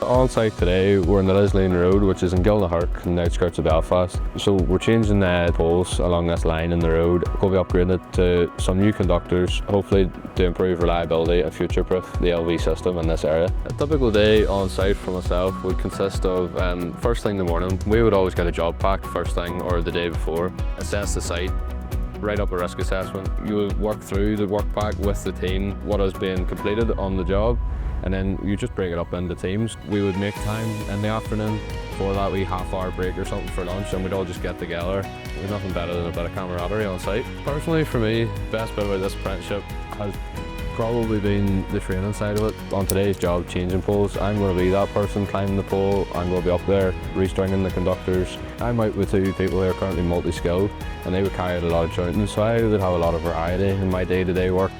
On site today, we're on the Lislane Road, which is in Gilnahart, in the outskirts of Belfast. So we're changing the poles along this line in the road. We'll be upgrading it to some new conductors, hopefully to improve reliability and future-proof the LV system in this area. A typical day on site for myself would consist of, first thing in the morning, we would always get a job pack first thing or the day before, assess the site, write up a risk assessment. You would work through the work pack with the team, what is being completed on the job, and then you just break it up into teams. We would make time in the afternoon for that wee half-hour break or something for lunch, and we'd all just get together. There's nothing better than a bit of camaraderie on site. Personally, for me, the best bit about this apprenticeship has probably been the training side of it. On today's job, changing poles, I'm going to be that person climbing the pole. I'm going to be up there restringing the conductors. I'm out with two people who are currently multi-skilled, and they would carry out a lot of jointing, so I would have a lot of variety in my day-to-day work.